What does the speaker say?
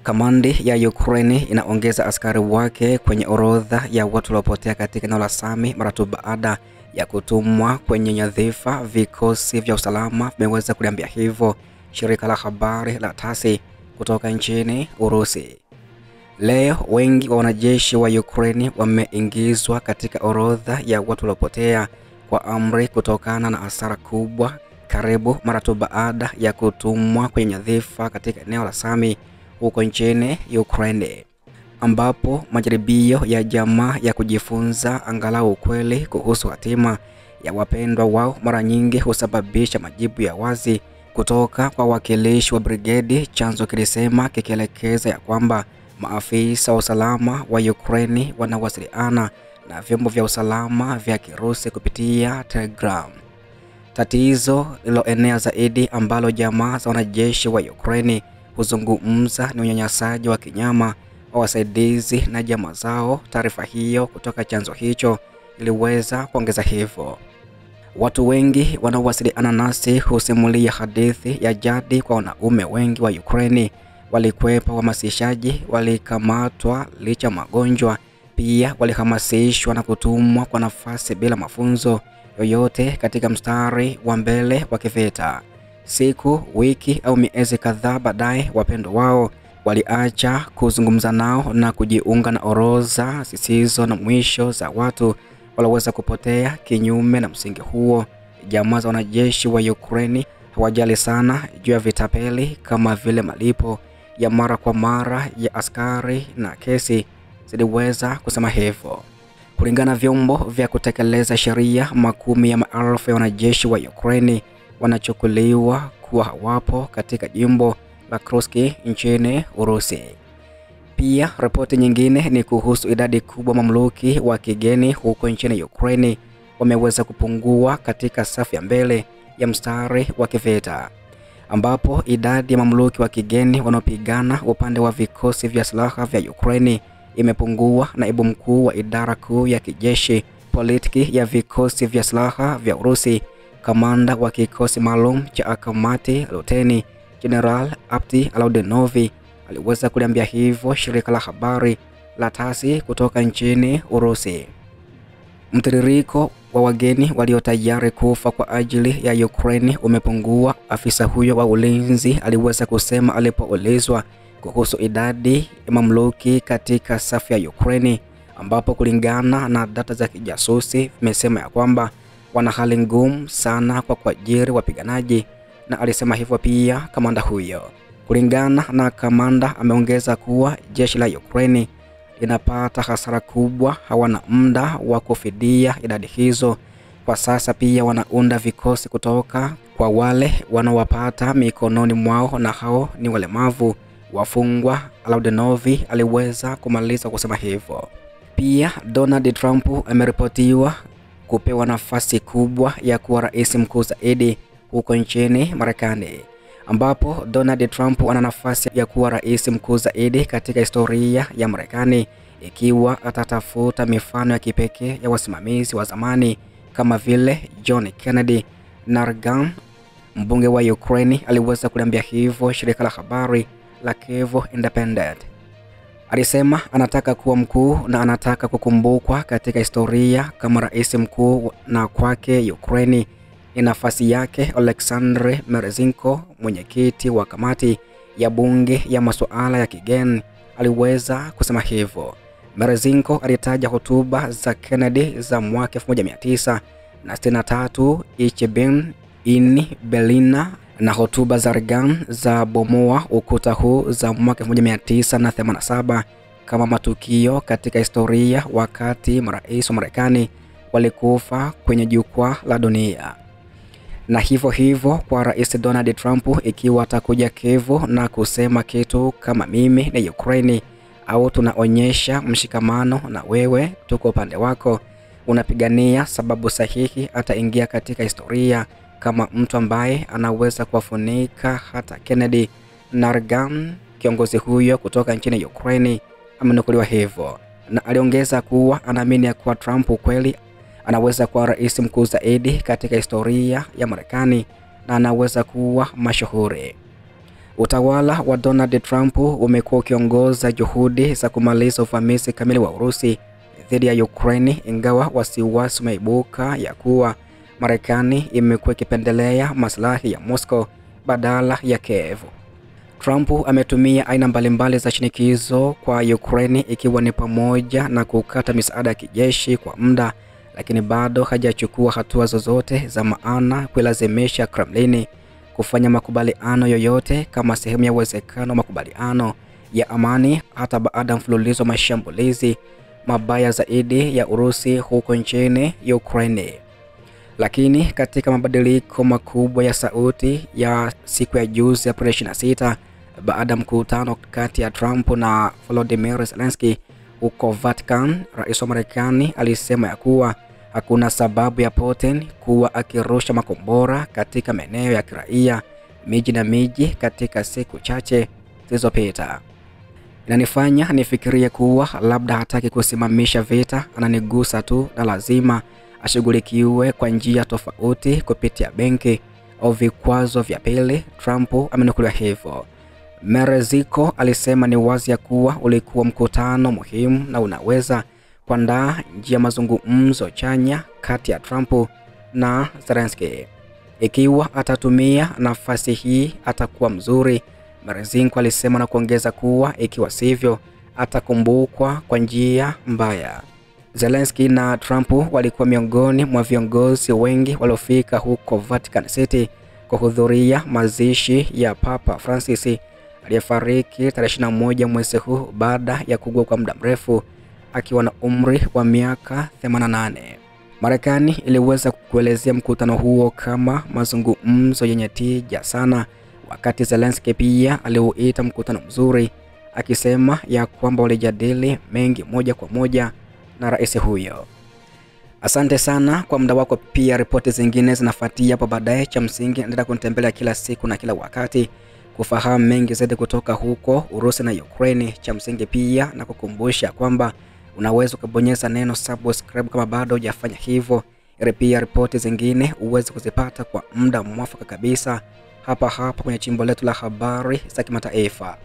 Kamandi ya Ukraine inaongeza askari wake kwenye orodha ya watu waliopotea katika eneo la Sami mara tu baada ya kutumwa kwenye nyadhifa. Vikosi vya usalama vimeweza kuliambia hivyo shirika la habari la TASS kutoka nchini Urusi. Leo wengi wa wanajeshi wa Ukraine wameingizwa katika orodha ya watu waliopotea kwa amri kutokana na hasara kubwa karibu mara tu baada ya kutumwa kwenye nyadhifa katika eneo la Sami huko nchini Ukraine, ambapo majaribio ya jamaa ya kujifunza angalau ukweli kuhusu hatima ya wapendwa wao mara nyingi husababisha majibu ya wazi kutoka kwa wakilishi wa brigedi. Chanzo kilisema kikielekeza ya kwamba maafisa wa usalama wa Ukraine wanawasiliana na vyombo vya usalama vya Kirusi kupitia Telegram. Tatizo liloenea zaidi ambalo jamaa za wanajeshi wa Ukraine huzungumza ni unyanyasaji wa kinyama wa wasaidizi na jamaa zao. Taarifa hiyo kutoka chanzo hicho iliweza kuongeza hivyo. Watu wengi wanaowasiliana nasi husimulia hadithi ya jadi kwa wanaume wengi wa Ukraine walikwepa uhamasishaji, walikamatwa licha magonjwa, pia walihamasishwa na kutumwa kwa nafasi bila mafunzo yoyote katika mstari wa mbele wa kivita. Siku, wiki au miezi kadhaa baadaye, wapendwa wao waliacha kuzungumza nao na kujiunga na orodha zisizo na mwisho za watu walioweza kupotea. Kinyume na msingi huo, jamaa za wanajeshi wa Ukraine hawajali sana juu ya vitapeli kama vile malipo ya mara kwa mara ya askari, na kesi ziliweza kusema hivyo. Kulingana na vyombo vya kutekeleza sheria, makumi ya maelfu ya wanajeshi wa Ukraine wanachukuliwa kuwa hawapo katika jimbo la Kursk nchini Urusi. Pia ripoti nyingine ni kuhusu idadi kubwa mamluki wa kigeni huko nchini Ukraine wameweza kupungua katika safu ya mbele ya mstari wa kivita, ambapo idadi ya mamluki wa kigeni wanaopigana upande wa vikosi vya silaha vya Ukraine imepungua. Naibu mkuu wa idara kuu ya kijeshi politiki ya vikosi vya silaha vya Urusi, kamanda wa kikosi maalum cha Akamati Luteni General Apti Alaudenovi aliweza kuliambia hivyo shirika la habari la TASS kutoka nchini Urusi. Mtiririko wa wageni walio tayari kufa kwa ajili ya Ukraine umepungua, afisa huyo wa ulinzi aliweza kusema alipoulizwa kuhusu idadi ya mamluki katika safu ya Ukraine, ambapo kulingana na data za kijasusi vimesema ya kwamba wana hali ngumu sana kwa kuajiri wapiganaji, na alisema hivyo pia kamanda huyo. Kulingana na kamanda, ameongeza kuwa jeshi la Ukraine linapata hasara kubwa, hawana muda wa kufidia idadi hizo kwa sasa. Pia wanaunda vikosi kutoka kwa wale wanaowapata mikononi mwao, na hao ni walemavu, wafungwa. Alaudenovi aliweza kumaliza kusema hivyo. Pia Donald Trump ameripotiwa kupewa nafasi kubwa ya kuwa rais mkuu zaidi huko nchini Marekani, ambapo Donald Trump ana nafasi ya kuwa rais mkuu zaidi katika historia ya Marekani ikiwa atatafuta mifano ya kipekee ya wasimamizi wa zamani kama vile John Kennedy na Reagan. Mbunge wa Ukraine aliweza kuliambia hivyo shirika la habari la Kyiv Independent. Alisema anataka kuwa mkuu na anataka kukumbukwa katika historia kama rais mkuu, na kwake Ukraine ni nafasi yake. Oleksandr Merezinko, mwenyekiti wa kamati ya bunge ya masuala ya kigeni, aliweza kusema hivyo. Merezinko alitaja hotuba za Kennedy za mwaka 1963 Ichebin in Berlin na hotuba za Reagan za bomoa ukuta huu za mwaka 1987 kama matukio katika historia wakati marais wa Marekani walikufa kwenye jukwaa la dunia. Na hivyo kwa rais Donald Trump, ikiwa atakuja Kyiv na kusema kitu kama mimi ni Ukraine au tunaonyesha mshikamano na wewe, tuko upande wako, unapigania sababu sahihi, ataingia katika historia kama mtu ambaye anaweza kuwafunika hata Kennedy na Reagan. Kiongozi huyo kutoka nchini Ukraine amenukuliwa hivyo, na aliongeza kuwa anaamini kuwa Trump kweli anaweza kuwa rais mkuu zaidi katika historia ya Marekani, na anaweza kuwa mashuhuri. Utawala wa Donald Trump umekuwa ukiongoza juhudi za kumaliza uvamizi kamili wa Urusi dhidi ya Ukraine, ingawa wasiwasi umeibuka ya kuwa Marekani imekuwa ikipendelea maslahi ya Moscow badala ya Kiev. Trump ametumia aina mbalimbali za shinikizo kwa Ukraine, ikiwa ni pamoja na kukata misaada ya kijeshi kwa muda, lakini bado hajachukua hatua zozote za maana kuilazimisha Kremlin kufanya makubaliano yoyote kama sehemu ya uwezekano wa makubaliano ya amani, hata baada ya mfululizo wa mashambulizi mabaya zaidi ya Urusi huko nchini Ukraine. Lakini katika mabadiliko makubwa ya sauti ya siku ya juzi ya Aprili 26, baada ya mkutano kati ya Trump na Volodymyr Zelensky huko Vatican, rais wa Marekani alisema ya kuwa hakuna sababu ya Putin kuwa akirusha makombora katika maeneo ya kiraia, miji na miji katika siku chache zilizopita. Inanifanya nifikirie kuwa labda hataki kusimamisha vita, ananigusa tu na lazima ashughulikiwe kwa njia tofauti kupitia benki au vikwazo vya pili, Trump amenukuliwa hivyo. Mereziko alisema ni wazi ya kuwa ulikuwa mkutano muhimu na unaweza kuandaa njia mazungumzo chanya kati ya Trump na Zelensky. Ikiwa atatumia nafasi hii atakuwa mzuri, Mereziko alisema, na kuongeza kuwa ikiwa sivyo atakumbukwa kwa njia mbaya. Zelensky na Trump walikuwa miongoni mwa viongozi wengi waliofika huko Vatican City kuhudhuria mazishi ya Papa Francis aliyefariki tarehe 21 mwezi huu baada ya kuugua kwa muda mrefu akiwa na umri wa miaka 88. Marekani iliweza kuelezea mkutano huo kama mazungumzo yenye tija sana, wakati Zelensky pia aliuita mkutano mzuri, akisema ya kwamba walijadili mengi moja kwa moja na rais huyo. Asante sana kwa muda wako. Pia ripoti zingine zinafuatia hapo baadaye. Cha msingi endelea kunitembelea kila siku na kila wakati kufahamu mengi zaidi kutoka huko Urusi na Ukraine. Cha msingi pia na kukumbusha kwamba unaweza kubonyeza neno subscribe kama bado hujafanya hivyo, ili pia ripoti zingine uweze kuzipata kwa muda mwafaka kabisa hapa kwenye chimbo letu la habari za kimataifa.